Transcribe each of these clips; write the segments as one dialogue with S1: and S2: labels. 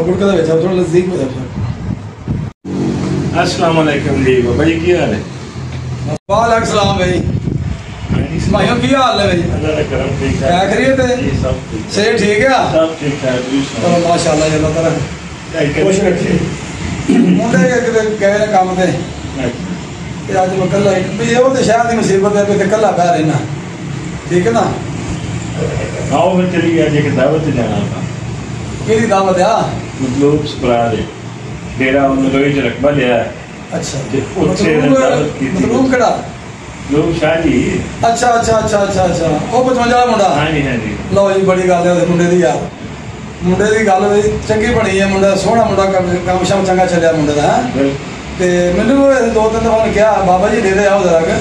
S1: गुड़का दा बेचा थोड़ा नजदीक में था।
S2: अस्सलाम वालेकुम जी बाबा जी, की हाल है?
S1: वालेकुम सलाम भाई। भाइयों की हाल है भाई?
S2: अल्लाह का करम, ठीक है।
S1: क्या खैरियत है?
S2: जी सब ठीक,
S1: सेहत ठीक है?
S2: सब ठीक ठाक।
S1: चलो माशाल्लाह अल्लाह ताला खुश रखे। मुंडे गए काम ते अज मैं कला ये वो तो शहर की मुसीबत है, तो कला बह रहना, ठीक है ना?
S2: आओ फिर चलिए, आज एक दावत पे जाना था।
S1: कि दावत है?
S2: मतलब सप्रा दे डेरा लोहे च रकबा लिया है।
S1: अच्छा
S2: मतलब
S1: केड़ा
S2: लोग शादी।
S1: अच्छा अच्छा अच्छा अच्छा अच्छा वो 55 मुंडा।
S2: हाँ जी हाँ जी।
S1: लो जी बड़ी गल है मुंडे दी यार, मुंडे दी गल चंगी बनी है। मुंडा सोहना मुंडा, काम शाम चंगा चलिया मुंडे का। तो मैंने 2-3 दफा कहा बाबा जी डेरे आओ जरा के,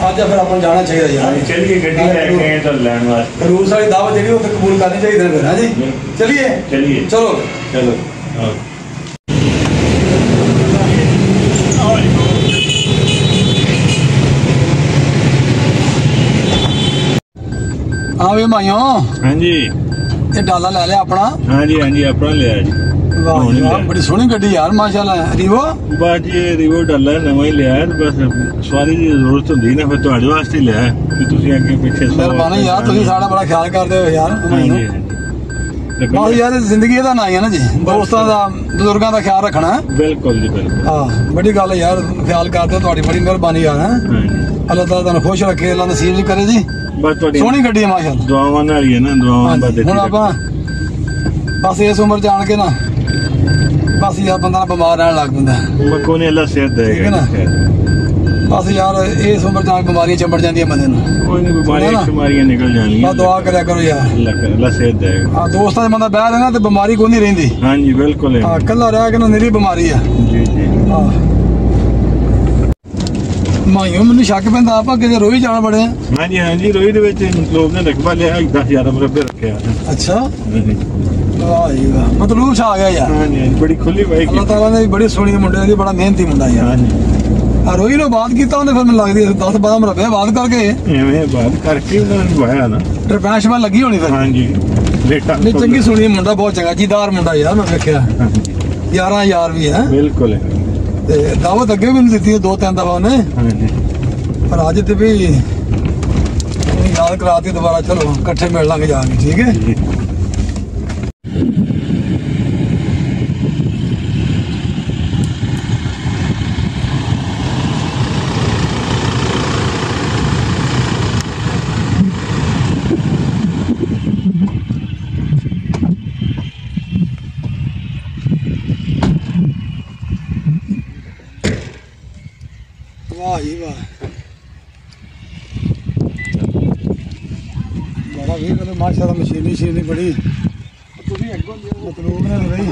S1: अज फिर अपन जाना चाहिए यार।
S2: चलिए गड्डी लेके आए तो लैंड वास्ते
S1: रूस वाली दावत जी वो कबूल करनी चाहिए फिर। हाँ जी चलिए
S2: चलिए
S1: चलो
S2: चलो।
S1: हाँ वे भाइयों।
S2: हाँ जी
S1: ये डाला ले लिया अपना?
S2: हाँ जी अपना लिया जी।
S1: वाह बड़ी सोहनी गड्डी यार माशाल्लाह। रिवो
S2: बस ये रिवो डाला नवा ही लिया है, बस सवारी की जरूरत होंगी ना, फिर तुहाडे वास्ते लिया है कि तुसीं अगे पीछे।
S1: मेहरबानी यार, तुसीं साडा बड़ा ख्याल करदे हो यार। बस यार जिंदगी दा ना ही है ना जी, दोस्तां दा बुजुर्गां दा ख्याल रखना है।
S2: बिल्कुल जी बिल्कुल।
S1: हाँ बड़ी गल है यार, ख्याल करदे हो, तुहाडी बड़ी मेहरबानी यार। है अल्लाह ताला तुहानू खुश रखे, अल्लाह नसीब जी करे जी।
S2: बस तुहाडी
S1: सोहनी गड्डी है माशाल्लाह,
S2: दुआवां नाल ही है ना, दुआवां बादे
S1: हुण आपां बस इस उम्र च आण के ना बस यार बंदा बीमार रहन लग पैंदा।
S2: कोई नहीं, अल्लाह सेहत देगा।
S1: ठीक है ना? बस यार इस उम्र च बीमारियां चिंबड़ जांदियां बंदे नूं।
S2: कोई नहीं, बीमारियां निकल जानी।
S1: बस दुआ करया करो यार,
S2: अल्लाह सेहत देगा।
S1: हाँ दोस्तां च बंदा बह रहे ना तो बीमारी कोई नहीं रहिंदी।
S2: हाँ जी बिल्कुल है।
S1: हाँ कल्ला रह के ना निरी बीमारी है
S2: जी जी।
S1: हाँ माइयों मैनू शक पैंदा आप किते रोही जाना बड़े।
S2: हाँ जी रोही दे विच लोग ने रकबा लिया 10,000 मरबे रखे।
S1: अच्छा वाह जी वाह, मतलब छा गया यार।
S2: हाँ जी बड़ी खुली बाइक।
S1: अल्लाह ताला ने बड़ी सोहनी मुंडे दी, बड़ा मेहनती मुंडा यार।
S2: हाँ जी
S1: रोही नो बात कीता उन्हें, फिर मैं लगदी 10-12 मरबे बात करके
S2: एवें बात करके उन्होंने वाया ना
S1: ट्रपैश में लगी होनी फिर।
S2: हाँ जी बेटा
S1: नहीं चंगी सुनी मुंडा, बहुत चंगा जीदार मुंडा यार। मैं देखा 11 यार भी है
S2: बिल्कुल है।
S1: दावत अगे भी दी 2-3 दफा उन्हें, पर अज तो भी याद कराती दोबारा। चलो कट्ठे मिल लांगे जाके, ठीक है? वाह जी वाह, बड़ा भी मतलब माशाल्लाह मशीनी बड़ी मतलूब ने रही।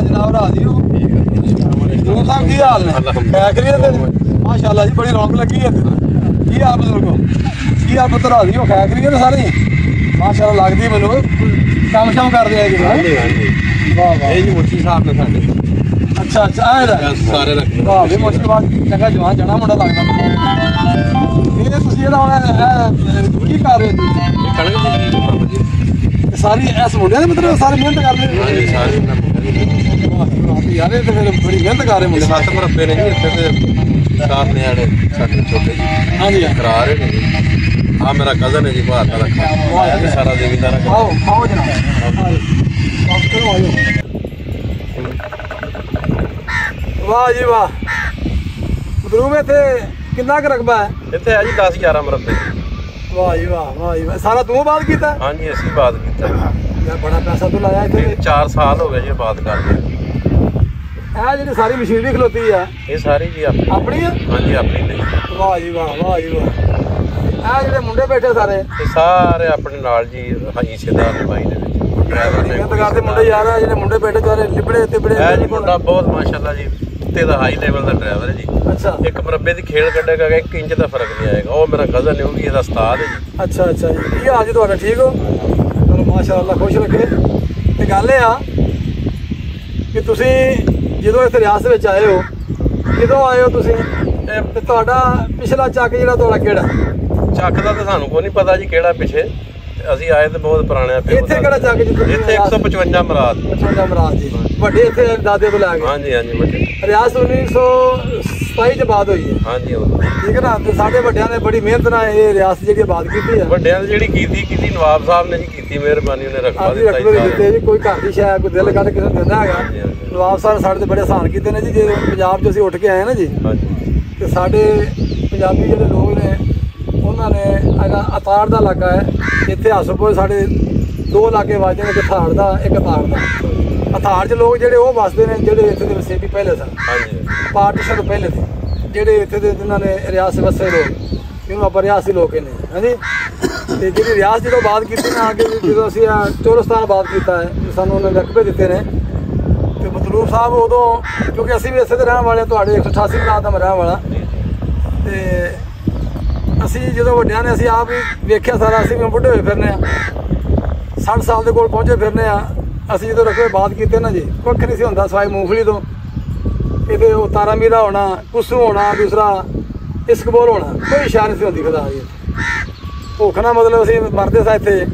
S1: जनाब राजी हो साहब, की हाल ने? माशाल्लाह जी बड़ी रौनक लगी है। की आप बुजुर्गो, की आप पुत्र राजी हो? खैर करिए ना सारे माशाल्लाह, लगदी मैनू काम शाम कर दिया जी। वाह वाह जी मुर्शी साहब ने साडे। अच्छा अच्छा सारे रखे। वाह भी मुर्शी बात चंगा जवान जना मुंडा लगदा। ये तुसीं जेहड़ा हुण की कर रहे हो जी? सारी इस मुंडे ने मतलब सारे मेहनत कर रहे हैं सारे यार। ये तो फिर बड़ी मेहनत कर रहे मुंडे। 7 मरबे ने जी इत्थे ते 4 नियाणे साडे छोटे जी। हाँ जी करा रहे ने। हाँ मेरा कजन है जी, भारत का सारा देवीदार। आओ आओ जनाब, वाह जी वाह। मदरूम इत्थे कितना क रकबा है?
S3: इत्थे है जी 10-11 मरबे।
S1: वाह जी वाह, वाह जी वाह। सारा तू बात कीता?
S3: हाँ जी असीं बात कीता।
S1: यार बड़ा पैसा तो लाया इत्थे।
S3: 4 साल हो गए जी बात करदे।
S1: ਇਹ ਜਿਹੜੀ ਸਾਰੀ ਮਸ਼ੀਨਰੀ ਖਲੋਤੀ ਆ
S3: ਇਹ ਸਾਰੀ ਜੀ
S1: ਆਪਣੀ ਆ?
S3: ਹਾਂਜੀ ਆਪਣੀ ਨੇ।
S1: ਵਾਹ ਜੀ ਵਾਹ, ਵਾਹ ਜੀ ਵਾਹ। ਇਹ ਜਿਹੜੇ ਮੁੰਡੇ ਬੈਠੇ ਸਾਰੇ
S3: ਇਹ ਸਾਰੇ ਆਪਣੇ ਨਾਲ ਜੀ ਹਿੱਸੇਦਾਰ ਨੇ ਬਾਈ ਦੇ ਵਿੱਚ। ਡਰਾਈਵਰ ਨੇ
S1: ਮਿਹਨਤ ਕਰਦੇ ਮੁੰਡੇ ਯਾਰ। ਜਿਹੜੇ ਮੁੰਡੇ ਬੈਠੇ ਸਾਰੇ ਲਿਬੜੇ ਤਿਬੜੇ।
S3: ਇਹ ਜੀ ਮੁੰਡਾ ਬਹੁਤ ਮਾਸ਼ਾਅੱਲਾ ਜੀ ਉੱਤੇ ਦਾ ਹਾਈ ਲੈਵਲ ਦਾ ਡਰਾਈਵਰ ਹੈ ਜੀ।
S1: ਅੱਛਾ
S3: 1 ਮਰਬੇ ਦੀ ਖੇਡ ਕੱਢੇਗਾ 1 ਇੰਚ ਦਾ ਫਰਕ ਨਹੀਂ ਆਏਗਾ। ਉਹ ਮੇਰਾ ਕਜ਼ਨ ਹੈ, ਉਹ ਵੀ ਇਹਦਾ ਉਸਤਾਦ ਹੈ ਜੀ।
S1: ਅੱਛਾ ਅੱਛਾ ਜੀ, ਕੀ ਹਾਲ ਜੀ ਤੁਹਾਡਾ? ਠੀਕ ਹੋ? ਚਲੋ ਮਾਸ਼ਾਅੱਲਾ ਖੁਸ਼ ਰੱਖੇ। ਤੇ ਗੱਲ ਇਹ ਆ ਕਿ ਤੁਸੀਂ ਜਦੋਂ ਇਸ ਰਿਆਸਤ ਵਿੱਚ ਆਏ ਹੋ, ਕਿਦੋਂ ਆਏ ਹੋ ਤੁਸੀਂ? ਤੇ ਤੁਹਾਡਾ ਪਿਛਲਾ ਚੱਕ ਜਿਹੜਾ ਤੁਹਾਡਾ ਕਿਹੜਾ?
S3: ਚੱਕ ਦਾ ਤਾਂ ਸਾਨੂੰ ਕੋਈ ਨਹੀਂ ਪਤਾ ਜੀ ਕਿਹੜਾ ਪਿੱਛੇ, ਅਸੀਂ ਆਏ ਤੇ ਬਹੁਤ ਪੁਰਾਣੇ ਆ।
S1: ਇੱਥੇ ਕਿਹੜਾ ਚੱਕ ਜਿੱਥੇ
S3: ਇੱਥੇ 155 ਮਰਾਦ।
S1: 55 ਮਰਾਦ ਜੀ ਵੱਡੇ ਇੱਥੇ ਦਾਦੇ ਤੋਂ ਲੈ ਕੇ।
S3: ਹਾਂਜੀ ਹਾਂਜੀ ਵੱਡੇ।
S1: ਰਿਆਸਤ 1927 ਚ ਆਬਾਦ ਹੋਈ ਹੈ।
S3: ਹਾਂਜੀ
S1: ਠੀਕ ਹੈ ਨਾ। ਤੇ ਸਾਡੇ ਵੱਡਿਆਂ ਨੇ ਬੜੀ ਮਿਹਨਤ ਨਾਲ ਇਹ ਰਿਆਸਤ ਜਿਹੜੀ ਆਬਾਦ ਕੀਤੀ ਹੈ।
S3: ਵੱਡਿਆਂ ਨੇ ਜਿਹੜੀ ਕੀਤੀ ਨਵਾਬ ਸਾਹਿਬ ਨੇ ਜੀ ਕੀਤੀ, ਮਿਹਰਬਾਨੀ ਉਹਨੇ ਰਕਬਾ
S1: ਦਿੱਤੇ ਜੀ। ਕੋਈ ਘਰ ਦੀ ਸ਼ਾਇਦ ਕੋਈ ਦਿਲ ਕੱਢ ਕਿਸੇ ਨੂੰ ਦਿੰਦਾ ਹੈਗਾ। ਨਵਾਬ ਸਾਹਿਬ ਸਾਡੇ ਤੇ ਬੜੇ ਆਸਾਨ ਕੀਤੇ ਨੇ ਜੀ। ਜੇ ਪੰਜਾਬ 'ਚ ਅਸੀਂ ਉੱਠ ਕੇ ਆਏ ਨਾ ਜੀ, ਤੇ ਸਾਡੇ ਪੰਜਾਬੀ ਜਿਹੜੇ ਲੋਕ ਨੇ ਉਹਨਾਂ ਨੇ ਅਤਾੜ ਦਾ ਇਲਾਕਾ ਹੈ ਇੱਥੇ ਹਸਪਤਾਲ ਸਾਡੇ 2 ਇਲਾਕੇ ਵੱਜਦੇ ਨੇ, ਇੱਕ ਥਾੜ ਦਾ ਇੱਕ ਅਤਾੜ ਦਾ। ਅਤਾੜ 'ਚ ਲੋਕ ਜਿਹੜੇ ਉਹ ਵਸਦੇ ਨੇ ਜਿਹੜੇ ਇੱਥੇ ਦੇ ਵਸੇਬੀ ਪਹਿਲੇ ਸਨ, ਪਾਰਟੀਸ਼ਨ ਤੋਂ ਪਹਿਲੇ ਦੇ ਜਿਹੜੇ ਇੱਥੇ ਦੇ ਜਿਨ੍ਹਾਂ ਨੇ ਰਿਆਸਤ ਵਸੇ ਲੋਕ, ਇਹਨੂੰ ਆਪਾਂ ਰਿਆਸਤੀ ਲੋਕ ਕਹਿੰਦੇ ਹਾਂਜੀ। ਤੇ ਜਿਹੜੀ ਰਿਆਸਤ ਜਦੋਂ ਆਬਾਦ ਕੀਤੀ ਨਾ ਅੱਗੇ ਜਦੋਂ ਅਸੀਂ ਚੋਰਸਤਾਨ ਆਬਾਦ ਕੀਤਾ ਹੈ, ਸਾਨੂੰ ਉਹਨਾਂ ਨੇ ਰਕਬੇ ਦਿੱਤੇ ਨੇ। ਤੇ ਮਤਲੂਬ ਸਾਹਿਬ ਉਦੋਂ, ਕਿਉਂਕਿ ਅਸੀਂ ਵੀ ਇਸੇ ਦੇ ਰਹਿਣ ਵਾਲੇ, ਤੁਹਾਡੇ 188 ਮਰਾਦ ਦਾ ਮੈਂ ਰਹਿਣ ਵਾਲਾ, ਤੇ ਅਸੀਂ ਜਦੋਂ ਵੱਡਿਆਂ ਨੇ ਅਸੀਂ ਆਪ ਹੀ ਵੇਖਿਆ ਸਾਰਾ, ਅਸੀਂ ਵੀ ਬੁੱਢੇ ਹੋਏ ਫਿਰਨੇ ਆ, 60 ਸਾਲ ਦੇ ਕੋਲ ਪਹੁੰਚੇ ਫਿਰਨੇ ਆ। ਅਸੀਂ ਜਦੋਂ ਰਕਬੇ ਆਬਾਦ ਕੀਤੇ ਨਾ ਜੀ, ਕੁੱਖ ਨਹੀਂ ਸੀ ਹੁੰਦਾ ਸਵਾਈ ਮੂੰਗਫਲੀ ਤੋਂ। ਇਹਦੇ ਉਹ ਤਾਰਾ ਮੀਰਾ ਹੋਣਾ, ਕੁਸੂ ਹੋਣਾ, ਦੂਸਰਾ ਇਸਕਬੋਲ ਹੋਣਾ, ਕੋਈ ਸ਼ਾਨ ਨਹੀਂ ਸੀ ਹੁੰਦੀ ਖੁਦਾ ਜੀ। ਭੁੱਖ ਨਾ ਮਤਲਬ ਅਸੀਂ ਮਰਦੇ ਸਾਂ ਇੱਥੇ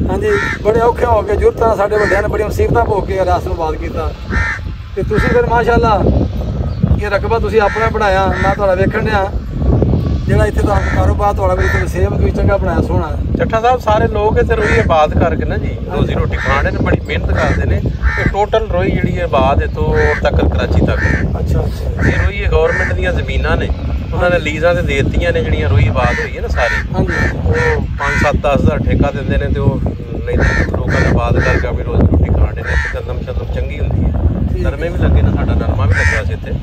S1: ਹਾਂਜੀ। ਬੜੇ ਔਖੇ ਹੋ ਕੇ ਜ਼ਰੂਰਤਾਂ ਸਾਡੇ ਵੱਡਿਆਂ ਨੇ ਬੜੀਆਂ ਮੁਸੀਬਤਾਂ ਭੋਗ ਕੇ ਰਾਸ ਨੂੰ ਆਬਾਦ ਕੀਤਾ। ਤੇ ਤੁਸੀਂ ਫਿਰ ਮਾਸ਼ਾਅੱਲਾ ਇਹ ਰਕਬਾ ਤੁਸੀਂ ਆਪਣਾ ਬਣਾਇਆ। ਮੈਂ ਤੁਹਾਡਾ ਵੇਖਣ ਡਿਆ ਜਿਹੜਾ ਇੱਥੇ ਦਾ ਕਾਰੋਬਾਰ ਤੁਹਾਡਾ ਕੋਈ ਸੇਵ ਤੁਸੀਂ ਚੰਗਾ ਬਣਾਇਆ, ਸੋਹਣਾ।
S3: ਚੱਠਾ ਸਾਹਿਬ ਸਾਰੇ ਲੋਕ ਇੱਥੇ ਰੋਈ ਆਬਾਦ ਕਰਕੇ ਨਾ ਜੀ ਰੋਜ਼ੀ ਰੋਟੀ ਖਾਣੇ ਨੇ, ਬੜੀ ਮਿਹਨਤ ਕਰਦੇ ਨੇ। ਤੇ ਟੋਟਲ ਰੋਈ ਜਿਹੜੀ ਹੈ ਆਬਾਦ ਇੱਥੋਂ ਤੱਕ ਕਰਾਚੀ ਤੱਕ।
S1: ਅੱਛਾ।
S3: ਇਹ ਰੋਈ ਗਵਰਨਮੈਂਟ ਦੀਆਂ ਜ਼ਮੀਨਾਂ ਨੇ, ਉਹਨਾਂ ਨੇ ਲੀਜ਼ਾਂ ਤੇ ਦੇ ਦਿੱਤੀਆਂ ਨੇ ਜਿਹੜੀਆਂ ਰੋਈ ਆਬਾਦ ਹੋਈ ਹੈ ਨਾ ਸਾਰੀ। ਉਹ 5-7-10 ਹਜ਼ਾਰ ਠੇਕਾ ਦਿੰਦੇ ਨੇ ਤੇ ਉਹ ਨਹੀਂ ਲੋਕਾਂ ਨੇ ਆਬਾਦ ਕਰਕੇ ਆਪਣੀ ਰੋਜ਼ੀ ਰੋਟੀ ਖਾਣੇ ਨੇ। ਕਦਮ ਸ਼ਦਮ ਚੰਗੀ ਹੁੰਦੀ ਹੈ, ਨਰਮੇ ਵੀ ਲੱਗੇ ਨੇ, ਸਾਡਾ ਨਰਮਾ ਵੀ ਲੱਗਿਆ ਸੀ ਇੱਥੇ।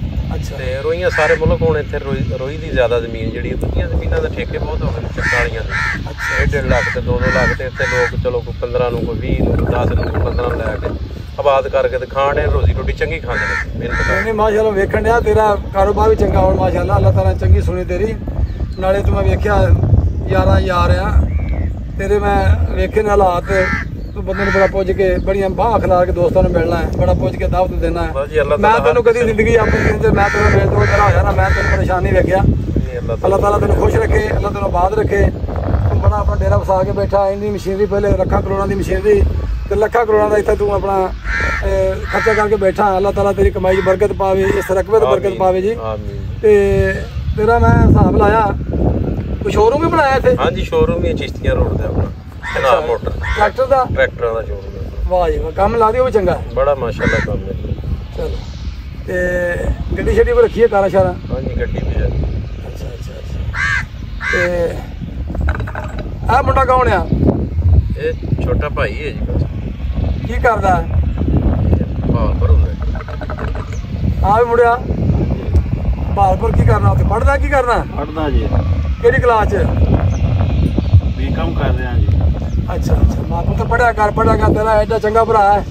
S3: ਤੇ ਰੋਈਆਂ ਸਾਰੇ ਮੁਲਕ ਹੁਣ ਇੱਥੇ ਰੋਈ ਦੀ ਜ਼ਿਆਦਾ ਜ਼ਮੀਨ ਜਿਹੜੀ, ਦੂਜੀਆਂ ਜ਼ਮੀਨਾਂ ਦੇ ਠੇਕੇ ਬਹੁਤ ਹੋ ਗਏ ਨੇ ਚੱਕਾਂ ਵਾਲੀਆਂ ਦੇ। 1.5 ਲੱਖ ਤੇ 2-2 ਲੱਖ ਤੇ ਇੱਥੇ ਲੋਕ ਚਲੋ ਕੋਈ 15 ਨੂੰ, ਕੋਈ 20 ਨੂੰ, 10 ਨੂੰ, 15 ਨੂੰ ਲੈ ਕੇ ਆਬਾਦ ਕਰਕੇ ਤੇ ਖਾਣੇ ਰੋਜ਼ੀ ਰੋਟੀ ਚੰਗੀ ਖਾਂਦੇ ਨੇ ਮਿਹਨਤ ਕਰਕੇ।
S1: ਮਾਸ਼ਾਅੱਲਾ ਵੇਖਣ ਡਿਆ ਤੇਰਾ ਕਾਰੋਬਾਰ ਵੀ ਚੰਗਾ ਹੁਣ ਮਾਸ਼ਾਅੱਲਾ, ਅੱਲਾਹ ਤਾਲਾ ਚੰਗੀ ਸੁਣੀ ਤੇਰੀ। ਨਾਲੇ ਤੂੰ ਮੈਂ ਵੇਖਿਆ ਯਾਰਾਂ ਯਾਰ ਆ ਤੇਰੇ, ਮੈਂ ਵੇਖੇ ਨੇ ਹਾਲਾਤ। ਤੂੰ ਬੰਦੇ ਨੂੰ ਬੜਾ ਪੁੱਜ ਕੇ ਬੜੀਆਂ ਬਾਹ ਖਿਲਾ ਕੇ ਦੋਸਤਾਂ ਨੂੰ ਮਿਲਣਾ ਹੈ, ਬੜਾ ਪੁੱਜ ਕੇ ਦਾਵਤ ਦੇਣਾ ਹੈ। ਮੈਂ ਤੈਨੂੰ ਕਦੀ ਜ਼ਿੰਦਗੀ ਆਪਣੀ ਜਿੰਦਗੀ ਮੈਂ ਤੈਨੂੰ ਮਿਲ ਤੋਂ ਤੇਰਾ ਹੋਇਆ ਨਾ, ਮੈਂ ਤੈਨੂੰ ਪਰੇਸ਼ਾਨ ਨਹੀਂ ਵੇਖਿਆ। ਅੱਲਾਹ ਤਾਲਾ ਤੈਨੂੰ ਖੁਸ਼ ਰੱਖੇ, ਅੱਲਾਹ ਤੈਨੂੰ ਆਬਾਦ ਰੱਖੇ। ਤੂੰ ਬੜਾ ਆਪਣਾ ਡੇਰਾ ਵਸਾ ਕੇ ਬੈਠਾ, ਇੰਨੀ ਮਸ਼ੀਨਰੀ ਪਹਿਲੇ ਲੱਖਾਂ ਕਰੋੜਾਂ ਦੀ ਮਸ਼ੀਨਰੀ ਤੇ ਲੱਖਾਂ ਕਰੋੜਾਂ ਦਾ ਇੱਥੇ ਤੂੰ ਆਪਣਾ ਖਰਚਾ ਕਰਕੇ ਬੈਠਾ। ਅੱਲਾਹ ਤਾਲਾ ਤੇਰੀ ਕਮਾਈ 'ਚ ਬਰਕਤ ਪਾਵੇ, ਇਸ ਰਕਬੇ 'ਤੇ ਬਰਕਤ ਪਾਵੇ ਜੀ। ਤੇ ਤੇਰਾ ਮੈਂ ਹਿਸਾਬ ਲਾਇਆ ਕੋਈ ਸ਼ੋਰੂਮ ਵੀ ਬਣਾਇਆ ਇੱਥੇ?
S3: ਹਾਂਜੀ ਸ਼ੋਰੂਮ ਹੀ ਚਿਸ਼ਤੀਆਂ ਰੋਡ ਤੇ ਆਪਣਾ ਮੋਟਰ
S1: ਟਰੈਕਟਰਾਂ ਦਾ ਸ਼ੋਰੂਮ। ਵਾਹ ਜੀ ਵਾਹ, ਕੰਮ ਲਾ ਦਿਓ ਵੀ ਚੰਗਾ
S3: ਬੜਾ ਮਾਸ਼ਾਅੱਲਾ ਕੰਮ ਹੈ।
S1: ਚਲੋ ਤੇ ਗੱਡੀ ਛੱਡੀ ਕੋ ਰੱਖੀ ਹੈ ਕਾਰਾਂ ਸ਼ਾਰਾਂ?
S3: ਹਾਂਜੀ ਗੱਡੀ ਵੀ ਹੈ।
S1: ਅੱਛਾ। ਤੇ ਆਹ ਮੁੰਡਾ ਕੌਣ ਆ?
S3: ਇਹ ਛੋਟਾ ਭਾਈ ਹੈ ਜੀ।
S1: ਕੀ ਕਰਦਾ?
S3: ਬਹਾਲਪੁਰ ਹੁੰਦਾ।
S1: ਆ ਵੀ ਮੁੰਡਿਆ ਬਹਾਲਪੁਰ ਕੀ ਕਰਨਾ? ਉੱਥੇ ਪੜ੍ਹਦਾ? ਕੀ ਕਰਨਾ?
S2: ਪੜ੍ਹਦਾ ਜੀ।
S1: ਕਿਹੜੀ ਕਲਾਸ 'ਚ?
S2: ਬੀਕਾਮ ਕਰ ਰਿਹਾ ਜੀ।
S1: ਅੱਛਾ। ਮਾਂ ਪੁੱਤ ਪੜ੍ਹਿਆ ਕਰ ਤੇਰਾ ਐਡਾ ਚੰਗਾ ਭਰਾ ਹੈ,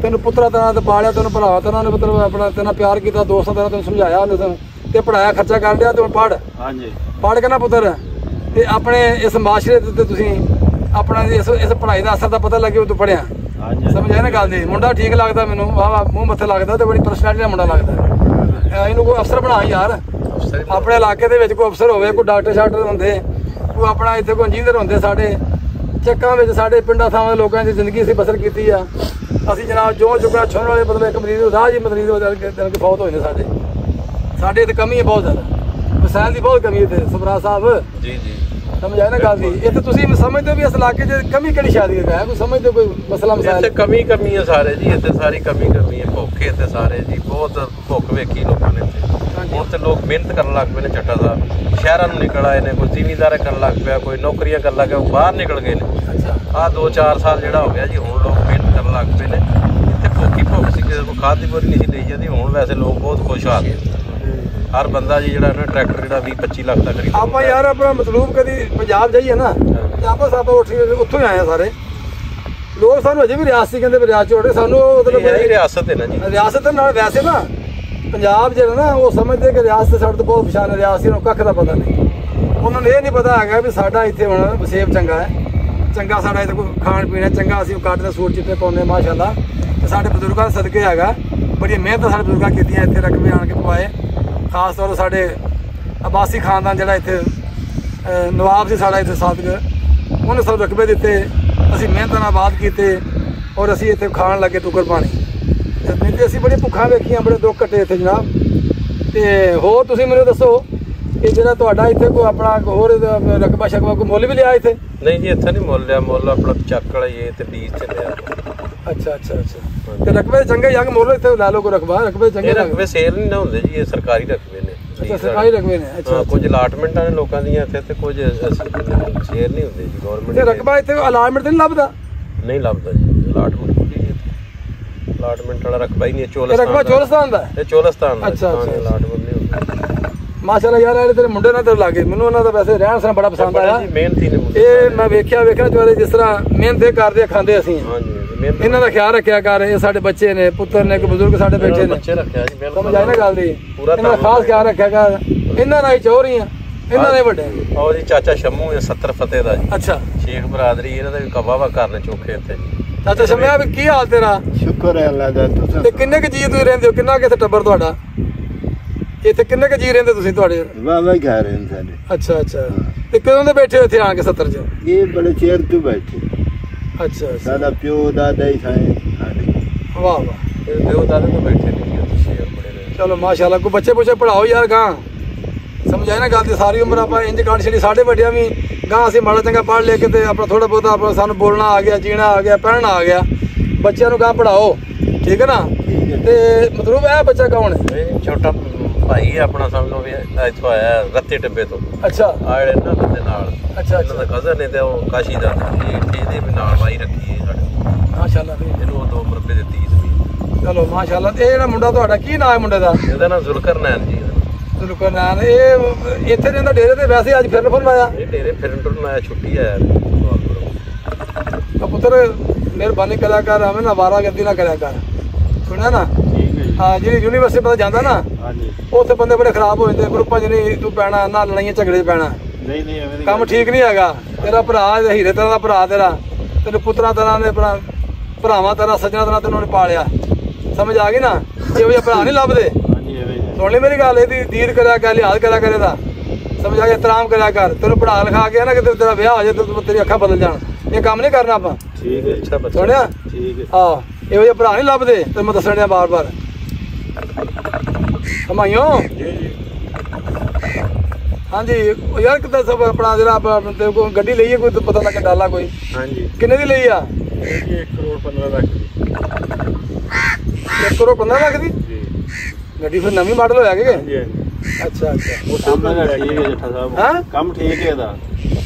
S1: ਤੈਨੂੰ ਪੁੱਤਰਾ ਤਰ੍ਹਾਂ ਤੇ ਪਾਲਿਆ, ਤੈਨੂੰ ਭਰਾ ਤਰ੍ਹਾਂ ਨੇ ਮਤਲਬ ਆਪਣਾ ਤੇਨਾਂ ਪਿਆਰ ਕੀਤਾ, ਦੋਸਤਾਂ ਤਰ੍ਹਾਂ ਤੈਨੂੰ ਸਮਝਾਇਆ ਉਹਨੇ ਤੇ ਪੜ੍ਹਾਇਆ, ਖਰਚਾ ਕਰ ਲਿਆ। ਤੂੰ ਪੜ੍ਹ। ਹਾਂਜੀ। ਪੜ੍ਹ ਕੇ ਨਾ ਪੁੱਤਰ ਤੇ ਆਪਣੇ ਇਸ ਮਾਸ਼ਰੇ ਤੇ ਤੁਸੀਂ ਆਪਣਾ ਇਸ ਪੜ੍ਹਾਈ ਦਾ ਅਸਰ ਦਾ ਪਤਾ ਲੱਗੇ ਤੂੰ ਪੜ੍ਹਿਆ। ਸਮਝ ਆਇਆ ਨਾ ਗੱਲ ਦੀ? ਮੁੰਡਾ ਠੀਕ ਲੱਗਦਾ ਮੈਨੂੰ, ਵਾਹ ਮੂੰਹ ਮੱਥੇ ਲੱਗਦਾ ਤੇ ਬੜੀ ਪਰਸਨੈਲਿਟੀ ਦਾ ਮੁੰਡਾ ਲੱਗਦਾ। ਇਹਨੂੰ ਕੋਈ ਅਫਸਰ ਬਣਾ ਯਾਰ, ਆਪਣੇ ਇਲਾਕੇ ਦੇ ਵਿੱਚ ਕੋਈ ਅਫਸਰ ਹੋਵੇ, ਕੋਈ ਡਾਕਟਰ ਸ਼ਾਕਟਰ ਹੁੰਦੇ, ਕੋਈ ਆਪਣਾ ਇੱਥੇ ਕੋਈ ਇੰਜੀਨੀਅਰ ਹੁੰਦੇ। ਸਾਡੇ ਚੱਕਾਂ ਵਿੱਚ ਸਾਡੇ ਪਿੰਡਾਂ ਥਾਵਾਂ ਦੇ ਲੋਕਾਂ ਦੀ ਜ਼ਿੰਦਗੀ ਅਸੀਂ ਬਸਰ ਕੀਤੀ ਆ। ਅਸੀਂ ਜਨਾਬ ਜੋ ਚੁੱਕਣਾ ਛੋਣ ਵਾਲੇ ਮਤਲਬ ਇੱਕ ਮਰੀਜ਼ ਰਾਹ ਜੀ ਮਰੀਜ਼ ਦਿਨ ਕੇ ਫੌਤ ਹੋਏ ਨੇ। ਸਾਡੇ ਇੱਥੇ ਕਮੀ ਹੈ ਬਹੁਤ ਜ਼ਿਆਦਾ, ਵਸਾਇਲ ਦੀ ਬਹੁਤ ਕਮੀ ਇੱਥੇ ਸਭਰਾ ਸਾਹਿਬ ਜੀ। ਸਮਝ ਆਇਆ ਨਾ ਗੱਲ ਦੀ? ਇੱਥੇ ਤੁਸੀਂ ਸਮਝਦੇ ਹੋ ਵੀ ਇਸ ਇਲਾਕੇ 'ਚ ਕਮੀ ਕਿਹੜੀ ਸ਼ਾਦੀ ਹੈ? ਕੋਈ ਸਮਝਦੇ ਕੋਈ ਮਸਲਾ ਮਸਾਇਲ?
S3: ਇੱਥੇ ਕਮੀ ਹੈ ਸਾਰੇ ਜੀ, ਇੱਥੇ ਸਾਰੀ ਕਮੀ ਹੈ। ਭੁੱਖੇ ਇੱਥੇ ਸਾਰੇ ਜੀ, ਬਹੁਤ ਭੁੱਖ ਵੇਖੀ ਲੋਕਾਂ ਨੇ ਇੱਥੇ। ਹੁਣ ਤੇ ਲੋਕ ਮਿਹਨਤ ਕਰਨ ਲੱਗ ਪਏ ਨੇ। ਚੱਟਾ ਸਾਹਿਬ ਸ਼ਹਿਰਾਂ ਨੂੰ ਨਿਕਲ ਆਏ ਨੇ, ਕੋਈ ਜ਼ਿਮੀਂਦਾਰ ਕਰਨ ਲੱਗ ਪਿਆ, ਕੋਈ ਨੌਕਰੀਆਂ ਕਰਨ ਲੱਗ ਗਿਆ, ਬਾਹਰ ਨਿਕਲ ਗਏ ਨੇ। ਆਹ 2-4 ਸਾਲ ਜਿਹੜਾ ਹੋ ਗਿਆ ਜੀ, ਹੁਣ ਲੋਕ ਮਿਹਨਤ ਕਰਨ ਲੱਗ ਪਏ ਨੇ। ਇੱਥੇ ਭੁੱਖ ਸੀ, ਕਿਸੇ ਕੋਲ ਖਾਦ ਦੀ ਬੋਰੀ ਨਹੀਂ ਸੀ ਲਈ ਜਾਂਦੀ। ਹੁਣ ਵੈਸੇ ਲੋਕ ਬਹੁਤ ਖੁਸ਼ ਆ ਗਏ। ਹਰ ਬੰਦਾ ਜੀ ਜਿਹੜਾ ਨਾ ਟਰੈਕਟਰ ਜਿਹੜਾ 20-25 ਲੱਖ ਦਾ ਖਰੀਦ।
S1: ਆਪਾਂ ਯਾਰ ਆਪਣਾ ਮਤਲੂਬ ਕਦੀ ਪੰਜਾਬ ਜਾਈਏ ਨਾ ਤੇ ਆਪਾਂ ਉੱਠ ਕੇ ਉੱਥੋਂ ਹੀ ਆਏ ਆ ਸਾਰੇ ਲੋਕ। ਸਾਨੂੰ ਅਜੇ ਵੀ ਰਿਆਸਤੀ ਕਹਿੰਦੇ ਵੀ ਰਿਆਸਤ ਚੋੜੇ ਸਾਨੂੰ ਮਤਲਬ
S3: ਰਿਆਸਤ ਹੈ ਨਾ ਜੀ।
S1: ਰਿਆਸਤ ਨਾਲ ਵੈਸੇ ਨਾ ਪੰਜਾਬ ਜਿਹੜਾ ਨਾ ਉਹ ਸਮਝਦੇ ਕਿ ਰਿਆਸਤ ਸਾਡੇ ਤੋਂ ਬਹੁਤ ਪਛਾਣ ਹੈ, ਰਿਆਸਤੀ ਨੂੰ ਕੱਖ ਦਾ ਪਤਾ ਨਹੀਂ। ਉਹਨਾਂ ਨੂੰ ਇਹ ਨਹੀਂ ਪਤਾ ਹੈਗਾ ਵੀ ਸਾਡਾ ਇੱਥੇ ਹੁਣ ਵਸੇਬ ਚੰਗਾ ਹੈ, ਚੰਗਾ ਸਾਡਾ ਇੱਥੇ ਕੋਈ ਖਾਣ ਪੀਣਾ ਚੰਗਾ, ਅਸੀਂ ਕੱਟ ਦੇ ਸੂਟ ਚਿੱਟੇ ਪਾਉਂਦੇ ਮਾਸ਼ਾਅੱਲਾ। ਤੇ ਸਾਡੇ ਬਜ਼ੁਰਗਾਂ ਦੇ ਸਦਕੇ ਹੈਗਾ, ਬੜੀ ਮਿਹਨਤ ਸਾਡੇ ਬਜ਼ੁਰਗਾਂ ਕੀਤੀਆਂ, ਇੱਥੇ ਰਕਬੇ ਆਣ ਕੇ ਪਵਾਏ। ਖਾਸ ਤੌਰ 'ਤੇ ਸਾਡੇ ਅਬਾਸੀ ਖਾਨਦਾਨ ਜਿਹੜਾ ਇੱਥੇ ਨਵਾਬ ਸੀ ਸਾਡਾ ਇੱਥੇ ਸਾਦਕ, ਉਹਨੇ ਸਾਨੂੰ ਰਕਬੇ ਦਿੱਤੇ, ਅਸੀਂ ਮਿਹਨਤ ਨਾਲ ਆਬਾਦ ਕੀਤੇ ਔਰ ਅਸੀਂ ਇੱਥੇ ਖਾਣ ਲੱਗੇ ਟੁੱਕਰ ਪਾਣੀ। ਨਹੀਂ ਤੇ ਅਸੀਂ ਬੜੀ ਭੁੱਖਾਂ ਵੇਖੀਆਂ, ਬੜੇ ਦੁੱਖ ਕੱਟੇ ਇੱਥੇ ਜਨਾਬ। ਤੇ ਹੋਰ ਤੁਸੀਂ ਮੈਨੂੰ ਦੱਸੋ ਕਿ ਜਿਹੜਾ ਤੁਹਾਡਾ ਇੱਥੇ ਕੋਈ ਆਪਣਾ ਹੋਰ ਰਕਬਾ ਸ਼ਕਬਾ ਕੋਈ ਮੁੱਲ ਵੀ ਲਿਆ ਇੱਥੇ?
S3: ਨਹੀਂ ਜੀ ਇੱਥੇ ਨਹੀਂ ਮੁੱਲ ਲਿਆ, ਮੁੱਲ ਆਪਣਾ ਚੱਕ ਵਾਲਾ ਇਹ ਤੇ ਬੀਜ ਚ ਲਿਆ।
S1: ਅੱਛਾ ਅੱਛਾ ਅੱਛਾ। ਤੇ ਰਕਬੇ ਚੰਗੇ ਜਾਂ ਮੁੱਲ ਇੱਥੇ ਲੈ ਲਓ ਕੋਈ ਰਕਬਾ? ਰਕਬੇ ਚੰਗੇ
S3: ਰਕਬੇ ਸੇਲ ਨਹੀਂ ਨਾ ਹੁੰਦੇ ਜੀ, ਇਹ ਸਰਕਾਰੀ ਰਕਬੇ ਨੇ।
S1: ਅੱਛਾ ਸਰਕਾਰੀ ਰਕਬੇ ਨੇ। ਅੱਛਾ
S3: ਕੁਝ ਅਲਾਟਮੈਂਟਾਂ ਨੇ ਲੋਕਾਂ ਦੀਆਂ ਇੱਥੇ ਤੇ ਕੁਝ ਸ਼ੇਅਰ ਨਹੀਂ ਹੁੰਦੇ ਜੀ ਗਵਰਨਮੈਂਟ।
S1: ਤੇ ਰਕਬਾ ਇੱਥੇ ਅਲਾਟਮੈਂਟ ਤੇ ਨਹੀਂ ਲੱਭਦਾ?
S3: ਨਹੀਂ ਲੱਭਦਾ ਜੀ ਅਲਾਟਮੈਂਟ ਕੋਈ ਨਹੀਂ, ਅਲਾਟਮੈਂਟ ਵਾਲਾ ਰਕਬਾ ਹੀ ਨਹੀਂ। ਚੋਲਸਤਾਨ
S1: ਰਕਬਾ ਚੋਲਸਤਾਨ ਦਾ?
S3: ਇਹ ਚੋਲਸਤਾਨ ਦਾ।
S1: ਅੱਛਾ ਅੱਛਾ
S3: ਅਲਾਟਮੈਂਟ ਨਹੀਂ ਹੁੰਦਾ।
S1: ਮਾਸ਼ਾਅੱਲਾ ਯਾਰ ਇਹ ਤੇਰੇ ਮੁੰਡੇ ਨਾਲ ਤੇ ਲੱਗੇ, ਮੈਨੂੰ ਉਹਨਾਂ ਦਾ ਵੈਸੇ ਰਹਿਣ ਸਹਿਣ ਬੜਾ ਪਸੰਦ ਆਇਆ।
S3: ਮਿਹਨਤੀ ਨੇ
S1: ਇਹ ਮੈਂ ਵੇਖਿਆ ਚੋਰੇ ਜਿਸ ਤਰ੍ਹਾਂ ਮਿਹਨਤ ਕਰਦੇ ਖਾਂਦੇ ਅਸੀਂ। ਇਹਨਾਂ ਦਾ ਖਿਆਲ ਰੱਖਿਆ ਕਰ, ਇਹ ਸਾਡੇ ਬੱਚੇ ਨੇ, ਪੁੱਤਰ ਨੇ, ਕੋਈ ਬਜ਼ੁਰਗ ਸਾਡੇ ਬੈਠੇ ਨੇ,
S3: ਬੱਚੇ ਰੱਖਿਆ ਜੀ ਬਿਲਕੁਲ।
S1: ਸਮਝ ਆਈ ਨਾ ਗੱਲ ਦੀ? ਇਹਨਾਂ ਦਾ ਖਾਸ ਖਿਆਲ ਰੱਖਿਆ ਕਰ, ਇਹਨਾਂ ਨਾਲ ਹੀ ਚੋਰੀਆਂ, ਇਹਨਾਂ ਦੇ ਵੱਡੇ।
S3: ਉਹ ਜੀ ਚਾਚਾ ਸ਼ੰਮੂ ਹੈ 70 ਫਤਿਹ ਦਾ ਜੀ।
S1: ਅੱਛਾ
S3: ਸ਼ੇਖ ਬਰਾਦਰੀ ਇਹਨਾਂ ਦਾ ਵੀ ਕਵਾ ਵਾ ਘਰ ਨੇ ਚੋਖੇ ਇੱਥੇ ਜੀ।
S1: ਚਾਚਾ ਸ਼ਮਿਆ ਵੀ ਕੀ ਹਾਲ ਤੇਰਾ?
S4: ਸ਼ੁਕਰ ਹੈ ਅੱਲਾ ਦਾ। ਤੁਸੀਂ
S1: ਤੇ ਕਿੰਨੇ ਕੁ ਜੀ ਤੁਸੀਂ ਰਹਿੰਦੇ ਹੋ? ਕਿੰਨਾ ਕਿੱਥੇ ਟੱਬਰ ਤੁਹਾਡਾ? ਇੱਥੇ ਕਿੰਨੇ ਕੁ ਜੀ ਰਹਿੰਦੇ ਤੁਸੀਂ ਤੁਹਾਡੇ?
S4: ਵਾਵਾ ਘਰ ਰਹੇ ਨੇ ਸਾਡੇ।
S1: ਅੱਛਾ ਅੱਛਾ। ਤੇ ਕਦੋਂ ਦੇ ਬੈਠੇ ਹੋ ਇੱਥੇ ਆ ਕੇ 70 ਚ?
S4: ਇਹ ਬੜੇ ਚਿਰ ਤੋਂ ਬੈਠੇ।
S1: ਅੱਛਾ ਅੱਛਾ।
S4: ਸਾਡਾ ਪਿਓ ਦਾਦਾ ਹੀ ਸਾਡੇ।
S1: ਵਾਹ ਵਾਹ।
S3: ਇਹ ਪਿਓ ਦਾਦੇ ਤੋਂ ਬੈਠੇ ਨੇ ਜੀ ਉੱਥੇ ਸ਼ੇਰ ਬੜੇ ਨੇ।
S1: ਚਲੋ ਮਾਸ਼ਾਅੱਲਾ। ਕੋਈ ਬੱਚੇ ਪੁੱਛੇ ਪੜਾਓ ਯਾਰ ਗਾਂ, ਸਮਝ ਆਏ ਨਾ ਗੱਲ ਤੇ? ਸਾਰੀ ਉਮਰ ਆਪਾਂ ਇੰਜ ਕਾਂਡ ਛੜੀ, ਸਾਡੇ ਵੱਡਿਆਂ ਵੀ ਗਾਂ ਅਸੀਂ ਮਾੜਾ ਚੰਗਾ ਪੜ੍ਹ ਲੈ ਕੇ ਤੇ ਆਪਣਾ ਥੋੜਾ ਬਹੁਤਾ ਆਪਣਾ ਸਾਨੂੰ ਬੋਲਣਾ ਆ ਗਿਆ, ਜੀਣਾ ਆ ਗਿਆ, ਪਹਿਨਣਾ ਆ ਗਿਆ, ਬੱਚਿਆਂ ਨੂੰ ਗਾਂ ਪੜਾਓ, ਠੀਕ ਹੈ ਨਾ? ਤੇ ਮਤਲਬ ਇਹ ਬੱਚਾ ਕੌਣ ਹੈ?
S3: ਇਹ ਛੋਟਾ ਭਾਈ ਆਪਣਾ ਸਮਝ ਲਓ ਵੀ ਇੱਥੋਂ ਆਇਆ ਰੱਤੇ ਟਿੱਬੇ ਤੋਂ।
S1: ਅੱਛਾ
S3: ਆ ਜਿਹੜੇ ਨਾ ਦੇ ਨਾਲ।
S1: ਅੱਛਾ
S3: ਇਹਨਾਂ ਦਾ ਕਜ਼ਨ ਨੇ ਤੇ ਉਹ ਕਾਸ਼ੀ ਦਾ, ਇਹਦੇ ਵੀ ਨਾਲ ਵਾਈ ਰੱਖੀ ਹੈ ਸਾਡੇ।
S1: ਮਾਸ਼ਾਅੱਲਾ।
S3: ਇਹਨੂੰ ਉਹ 2 ਮਰਬੇ ਦਿੱਤੀ ਜ਼ਮੀਨ।
S1: ਚਲੋ ਮਾਸ਼ਾਅੱਲਾ। ਇਹ ਜਿਹੜਾ ਮੁੰਡਾ ਤੁਹਾਡਾ ਕੀ ਨਾਮ ਹੈ ਮੁੰਡੇ ਦਾ?
S3: ਇਹਦਾ ਨਾਮ ਜ਼ੁਲਕਰ ਨੈਨ ਜੀ।
S1: ਜ਼ੁਲਕਰ ਨੈਨ। ਇਹ ਇੱਥੇ ਰਹਿੰਦਾ ਡੇਰੇ ਤੇ? ਵੈਸੇ ਅੱਜ ਫਿਰਨ ਆਇਆ?
S3: ਇਹ ਡੇਰੇ ਫਿਰਨ ਟੁਰਨ ਆਇਆ, ਛੁੱਟੀ ਆਇਆ।
S1: ਪੁੱਤਰ ਮਿਹਰਬਾਨੀ ਕਰਿਆ ਕਰ, ਐਵੇਂ ਨਾ ਵਾਰਾਗਰਦੀ ਨਾ ਕਰਿਆ ਕਰ, ਸੁਣਿਆ ਨਾ? ਹਾਂ ਜਿਹੜੀ ਯੂਨੀਵਰਸਿਟੀ ਪਤਾ ਜਾਂਦਾ ਨਾ, ਉੱਥੇ ਬੰਦੇ ਬੜੇ ਖਰਾਬ ਹੋ ਜਾਂਦੇ, ਗਰੁੱਪਾਂ 'ਚ ਨਹੀਂ ਤੂੰ ਪੈਣਾ, ਨਾ ਲੜਾਈਆਂ ਝਗੜੇ 'ਚ ਪੈਣਾ।
S4: ਨਹੀਂ
S1: ਕੰਮ ਠੀਕ ਨਹੀਂ ਹੈਗਾ। ਤੇਰਾ ਭਰਾ ਹੀਰੇ ਤਰ੍ਹਾਂ ਦਾ ਭਰਾ, ਤੈਨੂੰ ਪੁੱਤਰਾਂ ਤਰ੍ਹਾਂ ਦੇ ਭਰਾਵਾਂ ਤਰ੍ਹਾਂ ਸੱਜਣਾ ਤਰ੍ਹਾਂ ਤੈਨੂੰ ਪਾਲਿਆ, ਸਮਝ ਆ ਗਈ ਨਾ? ਇਹੋ ਜਿਹਾ ਭਰਾ ਨਹੀਂ ਲੱਭਦੇ। ਸੁਣ ਲਈ ਮੇਰੀ ਗੱਲ, ਇਹਦੀ ਦੀਦ ਕਰਿਆ ਕਰ, ਲਿਹਾਜ਼ ਕਰਿਆ ਕਰ ਇਹਦਾ, ਸਮਝ ਆ ਗਿਆ? ਇਤਰਾਮ ਕਰਿਆ ਕਰ। ਤੈਨੂੰ ਪੜ੍ਹਾ ਲਿਖਾ ਕੇ ਨਾ ਕਿ ਤੇਰਾ ਵਿਆਹ ਹੋ ਜਾਏ ਤੇ ਤੇਰੀ ਅੱਖਾਂ ਬਦਲ ਜਾਣ, ਇਹ ਕੰਮ ਨਹੀਂ ਕਰਨਾ ਆਪਾਂ।
S3: ਠੀਕ ਹੈ। ਅੱਛਾ ਬੱਚਾ।
S1: ਸੁਣਿਆ?
S3: ਠੀਕ ਹੈ।
S1: ਹਾਂ ਇਹੋ ਜਿਹਾ ਭਰਾ ਨਹੀਂ ਲੱਭਦੇ, ਤੇ ਮੈਂ ਦੱਸਣ ਡਿਆ ਬਾਰ-ਬਾਰ। ਹਮਾਇਓ ਹਾਂਜੀ। ਯਾਰ ਕਿੱਦਾਂ ਸਭ ਆਪਣਾ ਜਿਹੜਾ ਤੇ ਕੋਈ ਗੱਡੀ ਲਈ ਹੈ, ਕੋਈ ਪਤਾ ਲੱਗਾ ਡਾਲਾ ਕੋਈ?
S2: ਹਾਂਜੀ।
S1: ਕਿੰਨੇ ਦੀ ਲਈ ਆ?
S2: 1 ਕਰੋੜ 15 ਲੱਖ ਦੀ।
S1: 1 ਕਰੋੜ 15 ਲੱਖ ਦੀ
S2: ਜੀ।
S1: ਗੱਡੀ ਫਿਰ ਨਵੀਂ ਮਾਡਲ ਹੋਇਆ ਕਿ?
S2: ਹਾਂਜੀ ਹਾਂਜੀ।
S1: ਅੱਛਾ ਅੱਛਾ।
S2: ਉਹ ਕੰਮ ਦਾ ਠੀਕ ਹੈ ਜੱਠਾ ਸਾਹਿਬ।
S1: ਹਾਂ
S2: ਕੰਮ ਠੀਕ ਹੈ ਇਹਦਾ।